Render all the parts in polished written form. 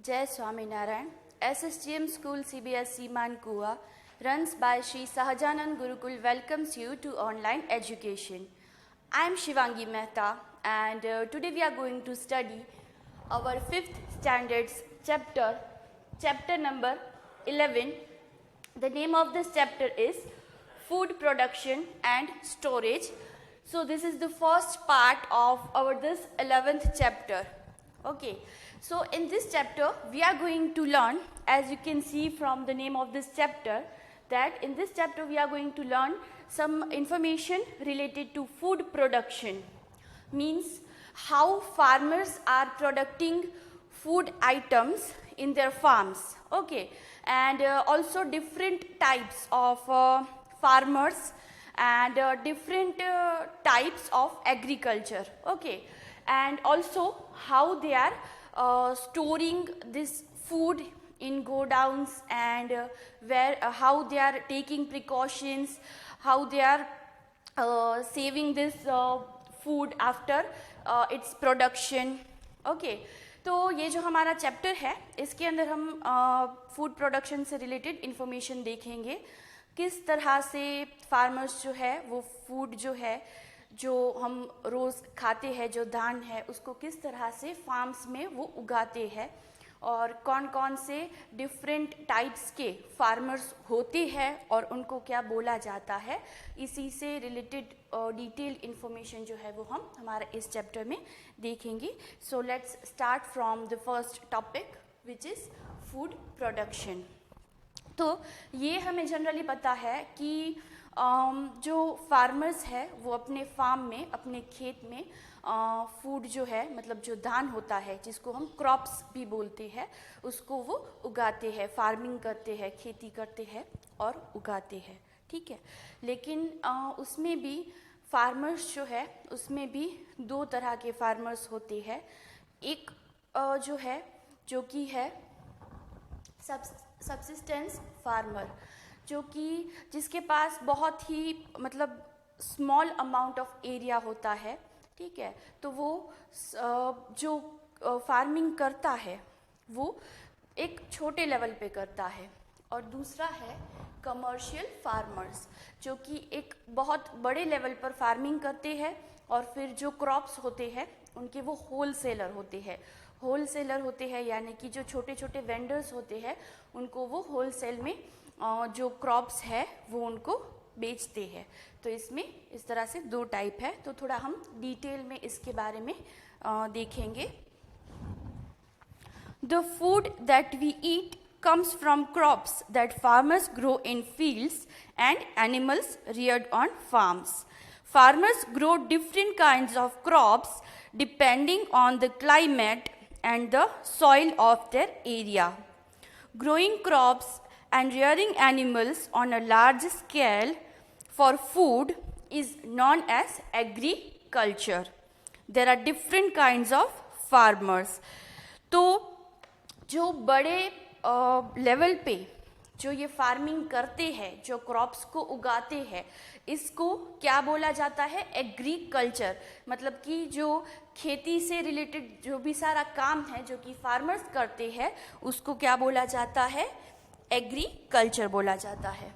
Jai Swaminarayan. SSGM School CBSE Mankua, runs by Sri Sahajanand Gurukul, welcomes you to online education. I am Shivangi Mehta, and today we are going to study our 5th standards chapter number 11. The name of this chapter is Food Production and Storage. So this is the first part of our this 11th chapter. Okay, so in this chapter we are going to learn, as you can see from the name of this chapter, that in this chapter we are going to learn some information related to food production. Means how farmers are producing food items in their farms. Okay, and also different types of farmers and different types of agriculture. Okay, and also how they are storing this food in godowns, and how they are taking precautions, how they are saving this food after its production. Okay, तो ये जो हमारा chapter है इसके अंदर हम food production से related information देखेंगे, किस तरह से फार्मर्स जो है वो फूड जो है जो हम रोज़ खाते हैं, जो धान है, उसको किस तरह से फार्म्स में वो उगाते हैं और कौन कौन से डिफरेंट टाइप्स के फार्मर्स होते हैं और उनको क्या बोला जाता है, इसी से रिलेटेड डिटेल इन्फॉर्मेशन जो है वो हम हमारा इस चैप्टर में देखेंगे. So let's start from the first topic which is food production. तो ये हमें जनरली पता है कि जो फार्मर्स है वो अपने फार्म में, अपने खेत में फूड जो है, मतलब जो धान होता है जिसको हम क्रॉप्स भी बोलते हैं, उसको वो उगाते हैं, फार्मिंग करते हैं, खेती करते हैं और उगाते हैं. ठीक है, लेकिन उसमें भी फार्मर्स जो है उसमें भी दो तरह के फार्मर्स होते हैं. एक जो है जो कि है सब्सिस्टेंस फार्मर, जो कि जिसके पास बहुत ही मतलब स्मॉल अमाउंट ऑफ एरिया होता है. ठीक है, तो वो जो फार्मिंग करता है वो एक छोटे लेवल पे करता है. और दूसरा है कमर्शियल फार्मर्स, जो कि एक बहुत बड़े लेवल पर फार्मिंग करते हैं और फिर जो क्रॉप्स होते हैं उनके वो होलसेलर होते हैं, यानी कि जो छोटे छोटे वेंडर्स होते हैं उनको वो होलसेल में जो क्रॉप्स है वो उनको बेचते हैं. तो इसमें इस तरह से दो टाइप है, तो थोड़ा हम डिटेल में इसके बारे में देखेंगे. The food that we eat comes from crops that farmers grow in fields and animals reared on farms. Farmers grow different kinds of crops depending on the climate and the soil of their area. Growing crops and rearing animals on a large scale for food is known as agriculture. There are different kinds of farmers. तो जो बड़े level पे जो ये farming करते हैं, जो crops को उगाते हैं, इसको क्या बोला जाता है? एग्रीकल्चर. मतलब कि जो खेती से रिलेटेड जो भी सारा काम है जो कि फार्मर्स करते हैं उसको क्या बोला जाता है? एग्रीकल्चर बोला जाता है.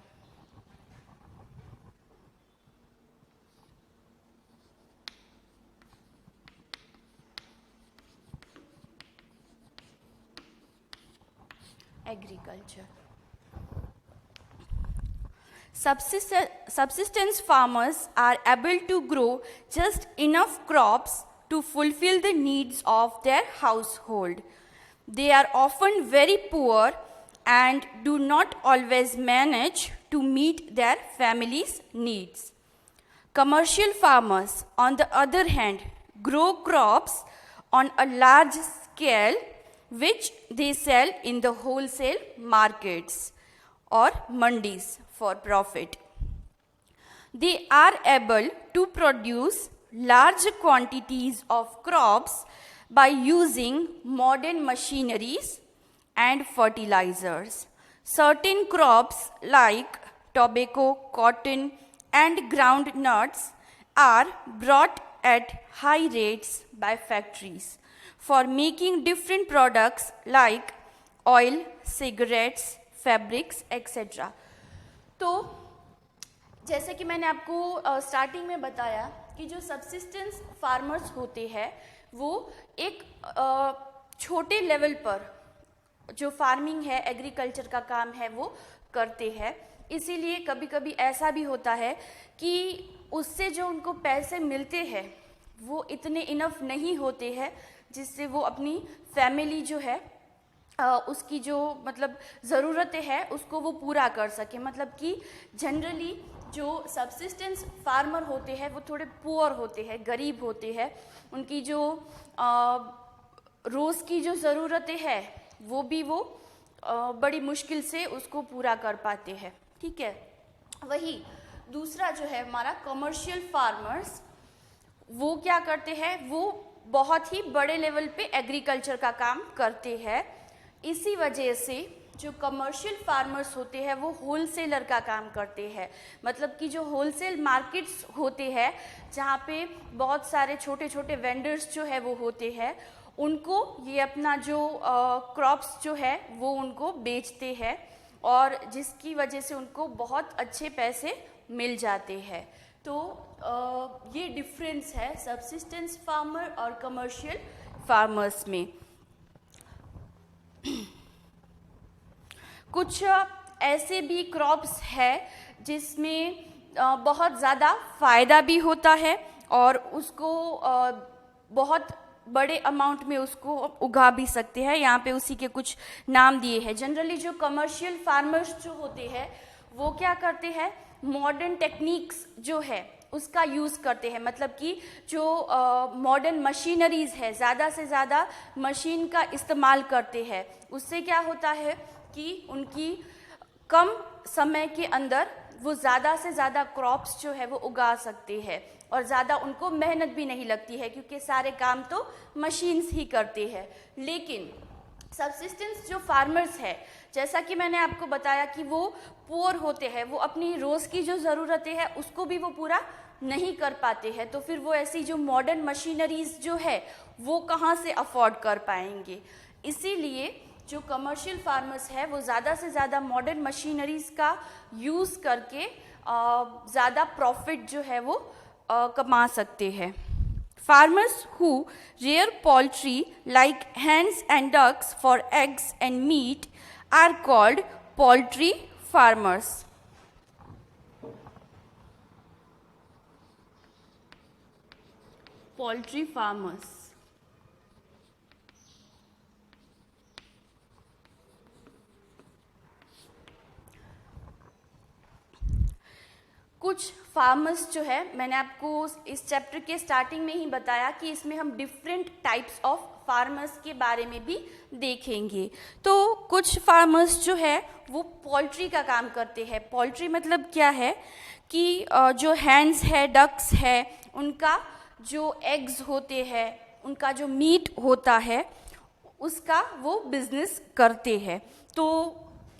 Agriculture. Subsistence farmers are able to grow just enough crops to fulfill the needs of their household. They are often very poor and do not always manage to meet their family's needs. Commercial farmers, on the other hand, grow crops on a large scale which they sell in the wholesale markets or mandis for profit. They are able to produce large quantities of crops by using modern machineries and fertilizers. Certain crops like tobacco, cotton, and ground nuts are brought at high rates by factories for making different products like oil, cigarettes, fabrics etcetera. तो जैसे कि मैंने आपको starting में बताया कि जो subsistence farmers होते हैं वो एक छोटे लेवल पर जो फार्मिंग है, एग्रीकल्चर का काम है वो करते हैं। इसीलिए कभी कभी ऐसा भी होता है कि उससे जो उनको पैसे मिलते हैं वो इतने इनफ नहीं होते हैं जिससे वो अपनी फैमिली जो है उसकी जो मतलब ज़रूरतें हैं उसको वो पूरा कर सके। मतलब कि जनरली जो सबसिस्टेंस फार्मर होते हैं वो थोड़े पुअर होते हैं, गरीब होते हैं। उनकी जो रोज़ की जो ज़रूरतें हैं वो भी वो बड़ी मुश्किल से उसको पूरा कर पाते हैं। ठीक है। वही दूसरा जो है हमारा कमर्शियल फार्मर्स, वो क्या करते हैं, वो बहुत ही बड़े लेवल पे एग्रीकल्चर का काम करते हैं। इसी वजह से जो कमर्शियल फार्मर्स होते हैं वो होलसेलर का काम करते हैं। मतलब कि जो होलसेल मार्केट्स होते हैं जहाँ पे बहुत सारे छोटे छोटे वेंडर्स जो है वो होते हैं, उनको ये अपना जो क्रॉप्स जो है वो उनको बेचते हैं और जिसकी वजह से उनको बहुत अच्छे पैसे मिल जाते हैं। तो ये डिफरेंस है सबसिस्टेंस फार्मर और कमर्शियल फार्मर्स में। कुछ ऐसे भी क्रॉप्स है जिसमें बहुत ज़्यादा फ़ायदा भी होता है और उसको बहुत बड़े अमाउंट में उसको उगा भी सकते हैं। यहाँ पे उसी के कुछ नाम दिए हैं। जनरली जो कमर्शियल फार्मर्स जो होते हैं वो क्या करते हैं, मॉडर्न टेक्निक्स जो है उसका यूज़ करते हैं। मतलब कि जो मॉडर्न मशीनरीज़ है, ज़्यादा से ज़्यादा मशीन का इस्तेमाल करते हैं। उससे क्या होता है कि उनकी कम समय के अंदर वो ज़्यादा से ज़्यादा क्रॉप्स जो है वो उगा सकते हैं और ज़्यादा उनको मेहनत भी नहीं लगती है क्योंकि सारे काम तो मशीन्स ही करते हैं। लेकिन सबसिस्टेंस जो फार्मर्स है, जैसा कि मैंने आपको बताया कि वो पुअर होते हैं, वो अपनी रोज़ की जो ज़रूरतें हैं उसको भी वो पूरा नहीं कर पाते हैं। तो फिर वो ऐसी जो मॉडर्न मशीनरीज़ जो है वो कहाँ से अफोर्ड कर पाएंगे। इसीलिए जो कमर्शियल फार्मर्स है वो ज़्यादा से ज़्यादा मॉडर्न मशीनरीज़ का यूज़ करके ज़्यादा प्रॉफिट जो है वो कमा सकते हैं। Farmers who rear poultry like hens and ducks for eggs and meat are called poultry farmers. Poultry farmers. कुछ फार्मर्स जो है, मैंने आपको इस चैप्टर के स्टार्टिंग में ही बताया कि इसमें हम डिफरेंट टाइप्स ऑफ फार्मर्स के बारे में भी देखेंगे। तो कुछ फार्मर्स जो है वो पोल्ट्री का काम करते हैं। पोल्ट्री मतलब क्या है कि जो हैंस है, डक्स है, उनका जो एग्स होते हैं, उनका जो मीट होता है उसका वो बिजनेस करते हैं। तो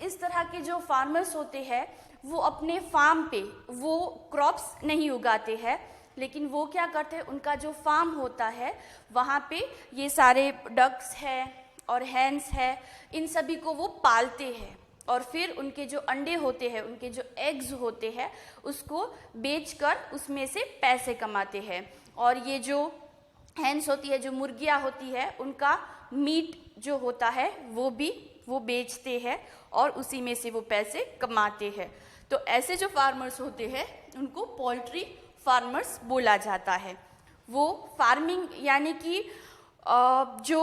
इस तरह के जो फार्मर्स होते हैं वो अपने फार्म पे वो क्रॉप्स नहीं उगाते हैं, लेकिन वो क्या करते हैं, उनका जो फार्म होता है वहाँ पे ये सारे डक्स है और हैंस है, इन सभी को वो पालते हैं और फिर उनके जो अंडे होते हैं, उनके जो एग्स होते हैं उसको बेचकर उसमें से पैसे कमाते हैं। और ये जो हैंस होती है, जो मुर्गियाँ होती है, उनका मीट जो होता है वो बेचते हैं और उसी में से वो पैसे कमाते हैं। तो ऐसे जो फार्मर्स होते हैं उनको पोल्ट्री फार्मर्स बोला जाता है। वो फार्मिंग यानी कि जो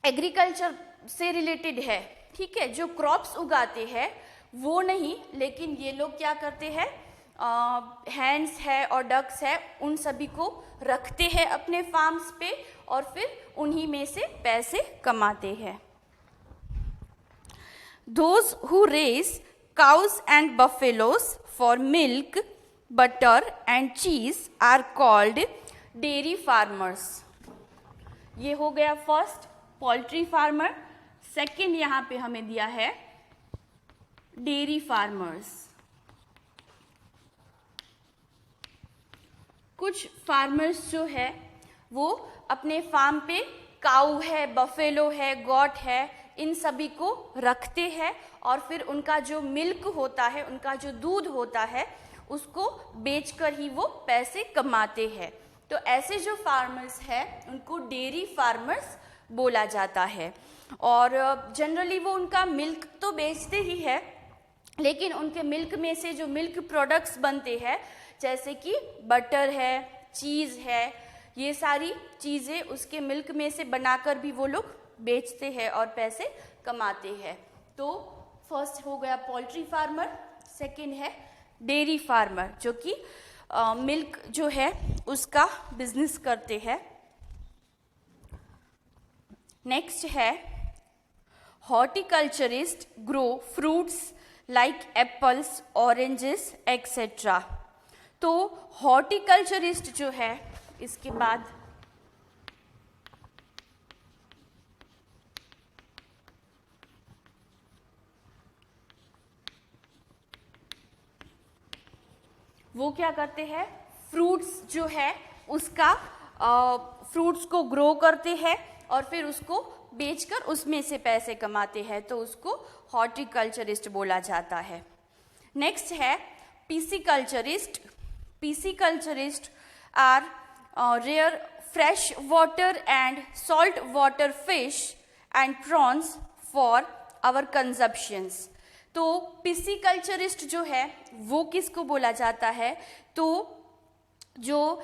एग्रीकल्चर से रिलेटेड है, ठीक है, जो क्रॉप्स उगाते हैं वो नहीं, लेकिन ये लोग क्या करते हैं, हैंड्स है और डक्स है, उन सभी को रखते हैं अपने फार्म्स पे और फिर उन्हीं में से पैसे कमाते हैं। Those who raise cows and buffaloes for milk, butter and cheese are called dairy farmers. ये हो गया फर्स्ट पोल्ट्री फार्मर। सेकेंड यहाँ पे हमें दिया है डेयरी फार्मर्स। कुछ फार्मर्स जो है वो अपने फार्म पे काऊ है, बफेलो है, गॉट है, इन सभी को रखते हैं और फिर उनका जो मिल्क होता है, उनका जो दूध होता है, उसको बेचकर ही वो पैसे कमाते हैं। तो ऐसे जो फार्मर्स हैं उनको डेयरी फार्मर्स बोला जाता है। और जनरली वो उनका मिल्क तो बेचते ही है, लेकिन उनके मिल्क में से जो मिल्क प्रोडक्ट्स बनते हैं जैसे कि बटर है, चीज़ है, ये सारी चीज़ें उसके मिल्क में से बनाकर भी वो लोग बेचते हैं और पैसे कमाते हैं। तो फर्स्ट हो गया पोल्ट्री फार्मर, सेकंड है डेयरी फार्मर जो कि मिल्क जो है उसका बिजनेस करते हैं। नेक्स्ट है horticulturist grow fruits like apples, oranges etcetera. तो हॉर्टिकल्चरिस्ट जो है, इसके बाद वो क्या करते हैं, फ्रूट्स जो है उसका फ्रूट्स को ग्रो करते हैं और फिर उसको बेचकर उसमें से पैसे कमाते हैं, तो उसको हॉर्टिकल्चरिस्ट बोला जाता है। नेक्स्ट है pisciculturist. Pisciculturist are rear fresh water and salt water fish and prawns for our consumptions. तो पिसिकल्चरिस्ट जो है वो किसको बोला जाता है, तो जो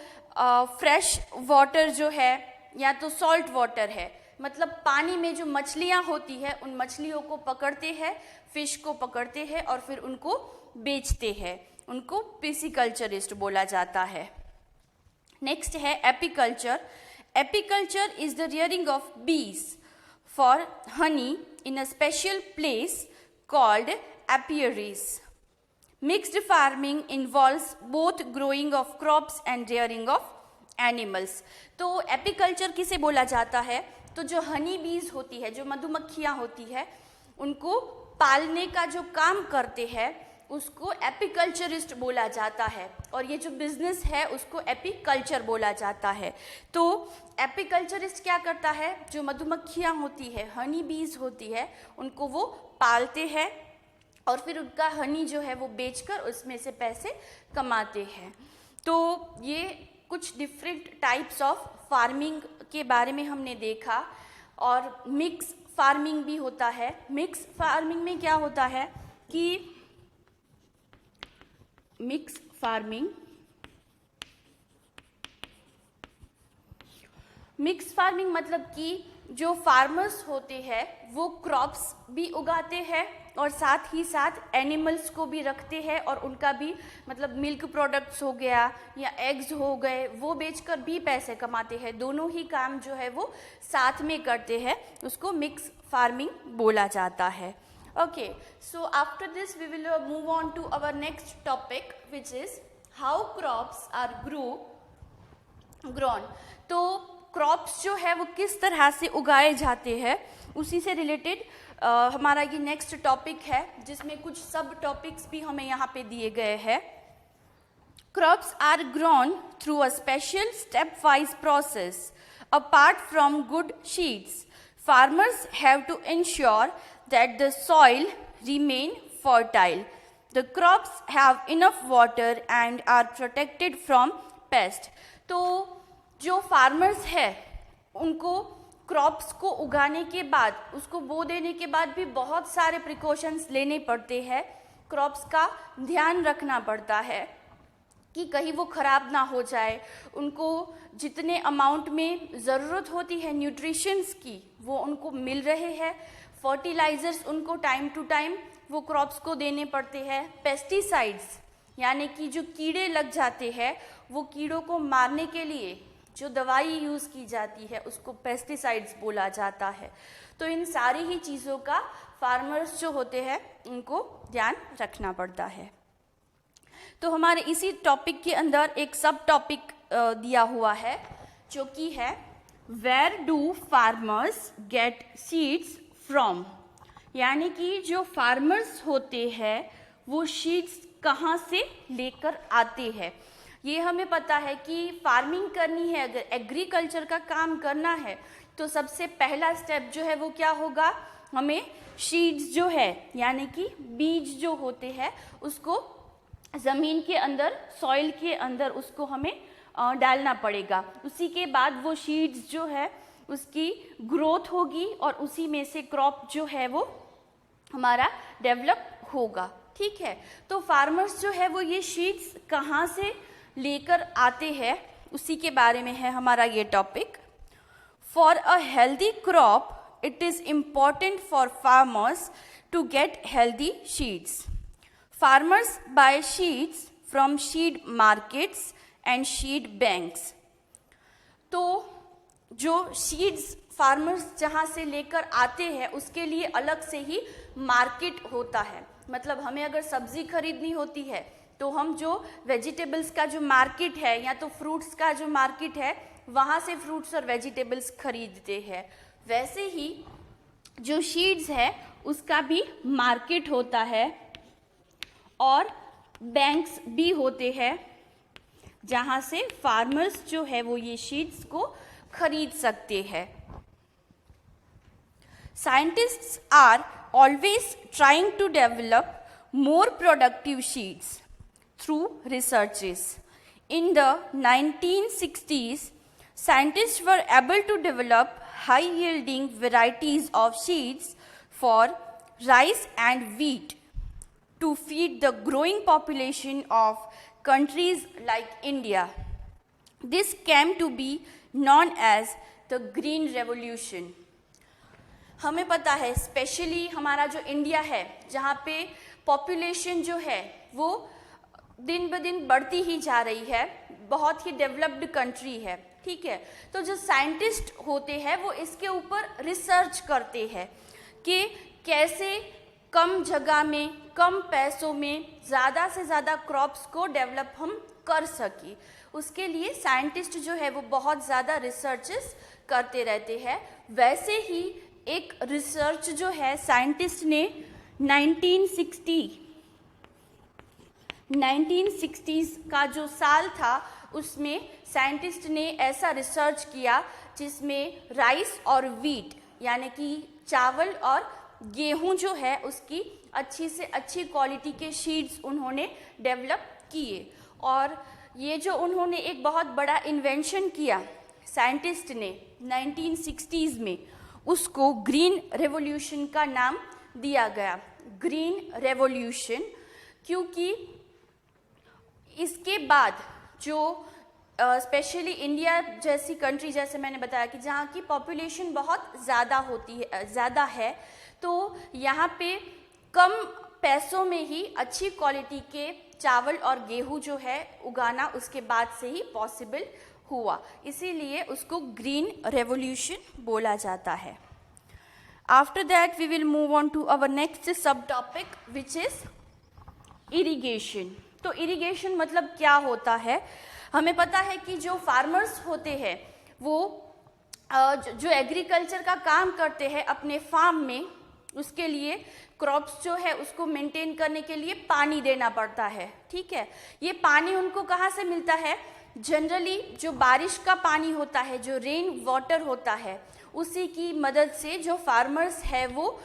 फ्रेश वाटर जो है या तो सॉल्ट वाटर है, मतलब पानी में जो मछलियाँ होती है उन मछलियों को पकड़ते हैं, फिश को पकड़ते हैं और फिर उनको बेचते हैं, उनको पिसिकल्चरिस्ट बोला जाता है। नेक्स्ट है apiculture. Apiculture is the rearing of bees for honey in a special place called apiaries. Mixed farming involves both growing of crops and rearing of animals. तो एपीकल्चर किसे बोला जाता है, तो जो हनी बीज होती है, जो मधुमक्खियाँ होती है, उनको पालने का जो काम करते हैं उसको एपीकल्चरिस्ट बोला जाता है, और ये जो बिजनेस है उसको एपीकल्चर बोला जाता है। तो एपीकल्चरिस्ट क्या करता है, जो मधुमक्खियाँ होती है, हनी बीज होती है, उनको वो पालते हैं और फिर उनका हनी जो है वो बेचकर उसमें से पैसे कमाते हैं। तो ये कुछ डिफरेंट टाइप्स ऑफ फार्मिंग के बारे में हमने देखा। और मिक्स फार्मिंग भी होता है। मिक्स फार्मिंग में क्या होता है कि मिक्स फार्मिंग मतलब कि जो फार्मर्स होते हैं वो क्रॉप्स भी उगाते हैं और साथ ही साथ एनिमल्स को भी रखते हैं और उनका भी मतलब मिल्क प्रोडक्ट्स हो गया या एग्स हो गए वो बेचकर भी पैसे कमाते हैं। दोनों ही काम जो है वो साथ में करते हैं, उसको मिक्स फार्मिंग बोला जाता है। Okay, so after this we will move on to our next topic, which is how crops are grown. तो क्रॉप्स जो है वो किस तरह से उगाए जाते हैं, उसी से रिलेटेड हमारा ये नेक्स्ट टॉपिक है, जिसमें कुछ सब टॉपिक्स भी हमें यहाँ पे दिए गए हैं। Crops are grown through a special step wise process apart from good seeds. Farmers have to ensure that the soil remain fertile. The crops have enough water and are protected from pests. तो जो farmers है उनको crops को उगाने के बाद, उसको बो देने के बाद भी बहुत सारे प्रिकॉशंस लेने पड़ते हैं। क्रॉप्स का ध्यान रखना पड़ता है कि कहीं वो ख़राब ना हो जाए, उनको जितने अमाउंट में ज़रूरत होती है न्यूट्रिशंस की वो उनको मिल रहे हैं। फर्टिलाइज़र्स उनको टाइम टू टाइम वो क्रॉप्स को देने पड़ते हैं। पेस्टिसाइड्स यानी कि जो कीड़े लग जाते हैं वो कीड़ों को मारने के लिए जो दवाई यूज़ की जाती है उसको पेस्टिसाइड्स बोला जाता है। तो इन सारी ही चीज़ों का फार्मर्स जो होते हैं उनको ध्यान रखना पड़ता है। तो हमारे इसी टॉपिक के अंदर एक सब टॉपिक दिया हुआ है जो कि है where do farmers get seeds from, यानी कि जो फार्मर्स होते हैं वो सीड्स कहाँ से लेकर आते हैं। ये हमें पता है कि फार्मिंग करनी है, अगर एग्रीकल्चर का काम करना है तो सबसे पहला स्टेप जो है वो क्या होगा, हमें सीड्स जो है यानी कि बीज जो होते हैं उसको ज़मीन के अंदर, सॉइल के अंदर उसको हमें डालना पड़ेगा। उसी के बाद वो सीड्स जो है उसकी ग्रोथ होगी और उसी में से क्रॉप जो है वो हमारा डेवलप होगा। ठीक है, तो फार्मर्स जो है वो ये सीड्स कहाँ से लेकर आते हैं उसी के बारे में है हमारा ये topic. For a healthy crop it is important for farmers to get healthy seeds. Farmers buy seeds from seed markets and seed banks. तो जो सीड्स फार्मर्स जहाँ से लेकर आते हैं उसके लिए अलग से ही मार्केट होता है। मतलब हमें अगर सब्जी खरीदनी होती है तो हम जो वेजिटेबल्स का जो मार्केट है या तो फ्रूट्स का जो मार्केट है वहाँ से फ्रूट्स और वेजिटेबल्स खरीदते हैं। वैसे ही जो सीड्स है उसका भी मार्केट होता है और बैंक्स भी होते हैं जहाँ से फार्मर्स जो है वो ये सीड्स को खरीद सकते हैं। Scientists are always trying to develop more productive seeds through researches. In the 1960s, scientists were able to develop high-yielding varieties of seeds for rice and wheat to feed the growing population of countries like India. This came to be known as the Green Revolution. हमें पता है specially हमारा जो India है जहाँ पे population जो है वो दिन ब दिन बढ़ती ही जा रही है, बहुत ही डेवलप्ड कंट्री है। ठीक है, तो जो साइंटिस्ट होते हैं वो इसके ऊपर रिसर्च करते हैं कि कैसे कम जगह में कम पैसों में ज़्यादा से ज़्यादा क्रॉप्स को डेवलप हम कर सकें। उसके लिए साइंटिस्ट जो है वो बहुत ज़्यादा रिसर्चेस करते रहते हैं। वैसे ही एक रिसर्च जो है साइंटिस्ट ने 1960s का जो साल था उसमें साइंटिस्ट ने ऐसा रिसर्च किया जिसमें राइस और वीट यानी कि चावल और गेहूं जो है उसकी अच्छी से अच्छी क्वालिटी के सीड्स उन्होंने डेवलप किए। और ये जो उन्होंने एक बहुत बड़ा इन्वेंशन किया साइंटिस्ट ने 1960s में, उसको ग्रीन रेवोल्यूशन का नाम दिया गया। ग्रीन रेवोल्यूशन क्योंकि इसके बाद जो स्पेशली इंडिया जैसी कंट्री, जैसे मैंने बताया कि जहाँ की पॉपुलेशन बहुत ज़्यादा है, तो यहाँ पे कम पैसों में ही अच्छी क्वालिटी के चावल और गेहूं जो है उगाना उसके बाद से ही पॉसिबल हुआ, इसीलिए उसको ग्रीन रेवोल्यूशन बोला जाता है। After that, we will move on to our next subtopic, which is irrigation. तो irrigation मतलब क्या होता है? हमें पता है कि जो फार्मर्स होते हैं वो जो एग्रीकल्चर का काम करते हैं अपने फार्म में, उसके लिए क्रॉप्स जो है उसको मेंटेन करने के लिए पानी देना पड़ता है। ठीक है, ये पानी उनको कहाँ से मिलता है? जनरली जो बारिश का पानी होता है, जो रेन वाटर होता है, उसी की मदद से जो फार्मर्स है वो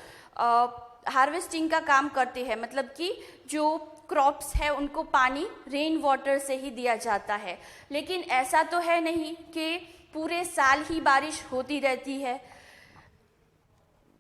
हार्वेस्टिंग का काम करते हैं। मतलब कि जो क्रॉप्स है उनको पानी रेन वाटर से ही दिया जाता है। लेकिन ऐसा तो है नहीं कि पूरे साल ही बारिश होती रहती है।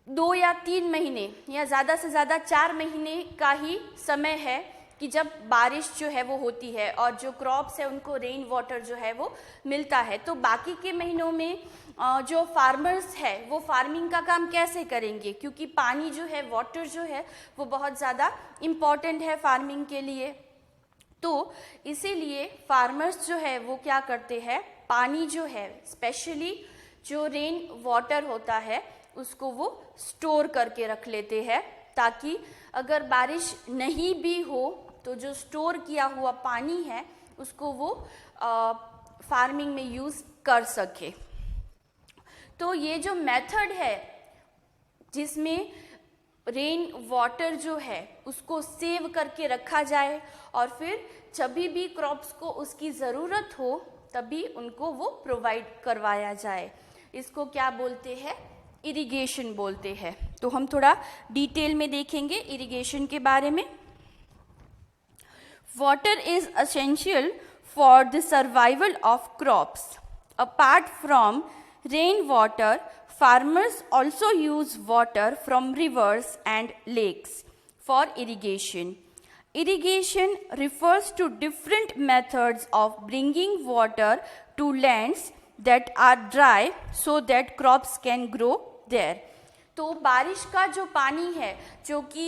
2 या 3 महीने या ज़्यादा से ज़्यादा 4 महीने का ही समय है कि जब बारिश जो है वो होती है और जो क्रॉप्स है उनको रेन वाटर जो है वो मिलता है। तो बाकी के महीनों में जो फार्मर्स है वो फार्मिंग का काम कैसे करेंगे? क्योंकि पानी जो है, वाटर जो है वो बहुत ज़्यादा इम्पॉर्टेंट है फार्मिंग के लिए। तो इसीलिए फार्मर्स जो है वो क्या करते हैं, पानी जो है स्पेशली जो रेन वाटर होता है उसको वो स्टोर करके रख लेते हैं, ताकि अगर बारिश नहीं भी हो तो जो स्टोर किया हुआ पानी है उसको वो फार्मिंग में यूज़ कर सके। तो ये जो मेथड है जिसमें रेन वाटर जो है उसको सेव करके रखा जाए और फिर जब भी क्रॉप्स को उसकी ज़रूरत हो तभी उनको वो प्रोवाइड करवाया जाए, इसको क्या बोलते हैं? इरिगेशन बोलते हैं। तो हम थोड़ा डिटेल में देखेंगे इरिगेशन के बारे में। Water is essential for the survival of crops. Apart from rain water, farmers also use water from rivers and lakes for irrigation. Irrigation refers to different methods of bringing water to lands that are dry so that crops can grow there. तो बारिश का जो पानी है जो कि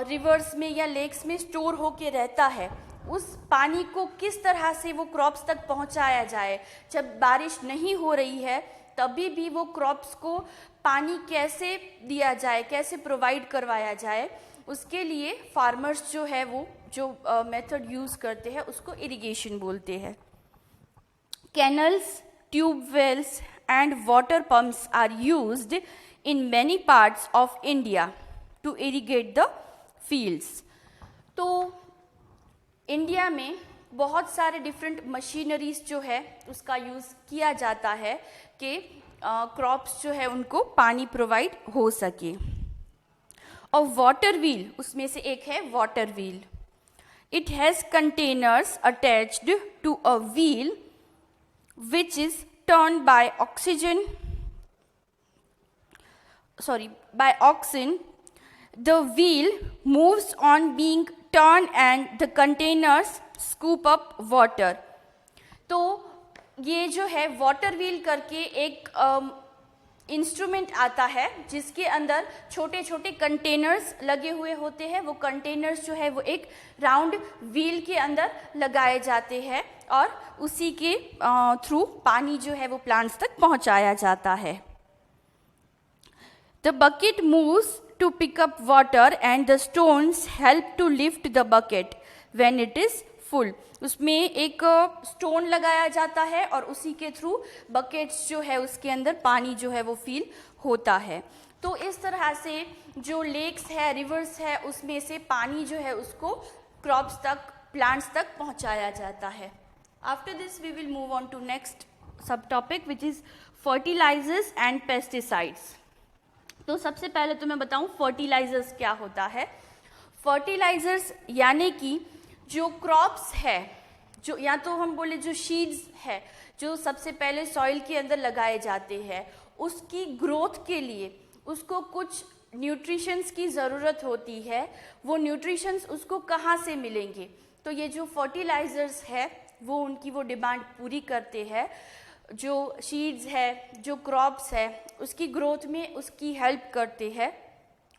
reverse में या लेक्स में स्टोर होके रहता है, उस पानी को किस तरह से वो क्रॉप्स तक पहुंचाया जाए। जब बारिश नहीं हो रही है तभी भी वो क्रॉप्स को पानी कैसे दिया जाए, कैसे प्रोवाइड करवाया जाए, उसके लिए फार्मर्स जो है वो जो मेथड यूज़ करते हैं उसको इरिगेशन बोलते हैं. Canals, tubewells and water pumps are used in many parts of India to irrigate the fields. तो इंडिया में बहुत सारे डिफरेंट मशीनरीज जो है उसका यूज़ किया जाता है कि क्रॉप्स जो है उनको पानी प्रोवाइड हो सके. और वाटर व्हील उसमें से एक है water wheel. It has containers attached to a wheel which is turn by oxen. The wheel moves on being turned and the containers scoop up water. तो ये जो है वाटर व्हील करके एक इंस्ट्रूमेंट आता है जिसके अंदर छोटे छोटे कंटेनर्स लगे हुए होते हैं. वो कंटेनर्स जो है वो एक राउंड व्हील के अंदर लगाए जाते हैं और उसी के थ्रू पानी जो है वो प्लांट्स तक पहुंचाया जाता है. The bucket moves to pick up water and the stones help to lift the bucket when it is full. उसमें एक स्टोन लगाया जाता है और उसी के थ्रू बकेट्स जो है उसके अंदर पानी जो है वो फिल होता है. तो इस तरह से जो लेक्स है, रिवर्स है, उसमें से पानी जो है उसको क्रॉप्स तक, प्लांट्स तक पहुंचाया जाता है. After this we will move on to next sub topic which is fertilizers and pesticides. तो सबसे पहले तो मैं बताऊं फर्टिलाइजर्स क्या होता है. फर्टिलाइजर्स यानी कि जो क्रॉप्स है, जो या तो हम बोले जो सीड्स है जो सबसे पहले सॉइल के अंदर लगाए जाते हैं, उसकी ग्रोथ के लिए उसको कुछ न्यूट्रिशंस की ज़रूरत होती है. वो न्यूट्रिशंस उसको कहाँ से मिलेंगे? तो ये जो फर्टिलाइजर्स है वो उनकी वो डिमांड पूरी करते हैं. जो सीड्स है, जो क्रॉप्स है, उसकी ग्रोथ में उसकी हेल्प करते हैं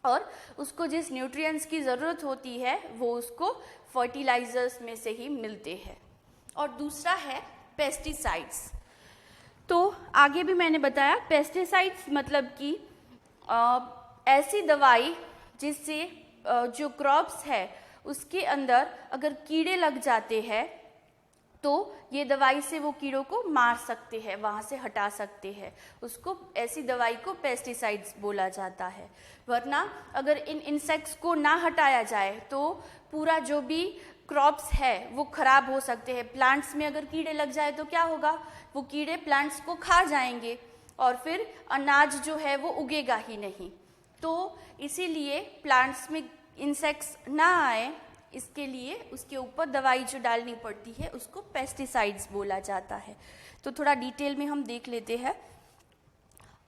और उसको जिस न्यूट्रिएंट्स की ज़रूरत होती है वो उसको फर्टिलाइजर्स में से ही मिलते हैं. और दूसरा है पेस्टिसाइड्स. तो आगे भी मैंने बताया पेस्टिसाइड्स मतलब कि ऐसी दवाई जिससे जो क्रॉप्स है उसके अंदर अगर कीड़े लग जाते हैं तो ये दवाई से वो कीड़ों को मार सकते हैं, वहाँ से हटा सकते हैं. उसको ऐसी दवाई को पेस्टिसाइड्स बोला जाता है. वरना अगर इन इंसेक्ट्स को ना हटाया जाए तो पूरा जो भी क्रॉप्स है वो खराब हो सकते हैं. प्लांट्स में अगर कीड़े लग जाए तो क्या होगा? वो कीड़े प्लांट्स को खा जाएंगे और फिर अनाज जो है वो उगेगा ही नहीं. तो इसीलिए प्लांट्स में इंसेक्ट्स ना आए, इसके लिए उसके ऊपर दवाई जो डालनी पड़ती है उसको पेस्टिसाइड्स बोला जाता है. तो थोड़ा डिटेल में हम देख लेते हैं.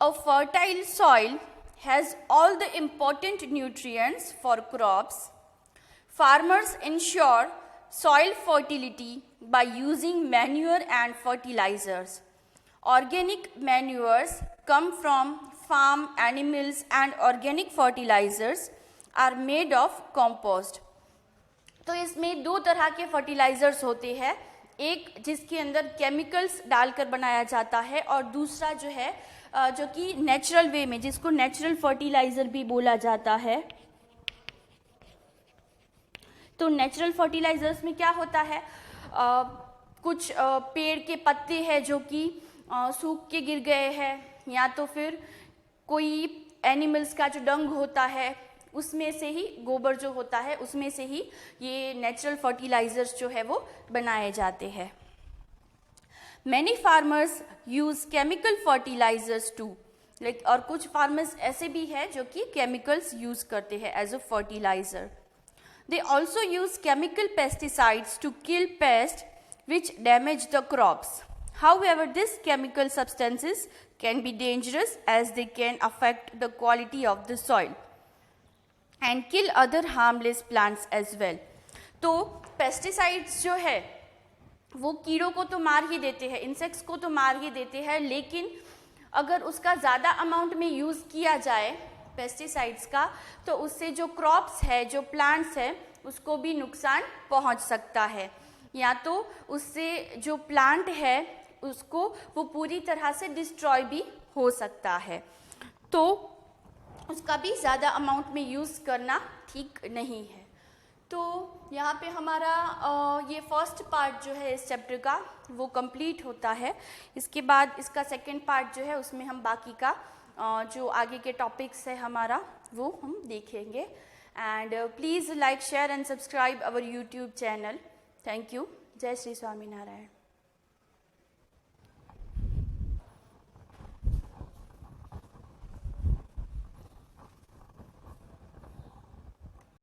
अ fertile soil has all the important nutrients for crops. Farmers ensure soil fertility by using manure and fertilizers. Organic manures come from farm animals and organic fertilizers are made of compost. तो इसमें दो तरह के fertilisers होते हैं. एक जिसके अंदर केमिकल्स डालकर बनाया जाता है और दूसरा जो है जो कि नेचुरल वे में, जिसको नेचुरल फर्टिलाइजर भी बोला जाता है. तो नेचुरल फर्टिलाइजर्स में क्या होता है, कुछ पेड़ के पत्ते हैं जो कि सूख के गिर गए हैं या तो फिर कोई एनिमल्स का जो डंग होता है उसमें से ही, गोबर जो होता है उसमें से ही ये नेचुरल फर्टिलाइजर्स जो है वो बनाए जाते हैं. Many farmers use chemical fertilizers too. और कुछ फार्मर्स ऐसे भी हैं जो कि केमिकल्स यूज़ करते हैं as a fertilizer. They also use chemical pesticides to kill pests which damage the crops. However, these chemical substances can be dangerous as they can affect the quality of the soil and kill other harmless plants as well. तो pesticides जो है वो कीड़ों को तो मार ही देते हैं, इंसेक्ट्स को तो मार ही देते हैं, लेकिन अगर उसका ज़्यादा अमाउंट में यूज़ किया जाए पेस्टिसाइड्स का तो उससे जो क्रॉप्स है, जो प्लांट्स है, उसको भी नुकसान पहुंच सकता है, या तो उससे जो प्लांट है उसको वो पूरी तरह से डिस्ट्रॉय भी हो सकता है. तो उसका भी ज़्यादा अमाउंट में यूज़ करना ठीक नहीं है. तो यहाँ पे हमारा ये फर्स्ट पार्ट जो है इस चैप्टर का वो कंप्लीट होता है. इसके बाद इसका सेकंड पार्ट जो है उसमें हम बाकी का जो आगे के टॉपिक्स है हमारा वो हम देखेंगे. And please like, share and subscribe our YouTube channel. Thank you. जय श्री स्वामीनारायण.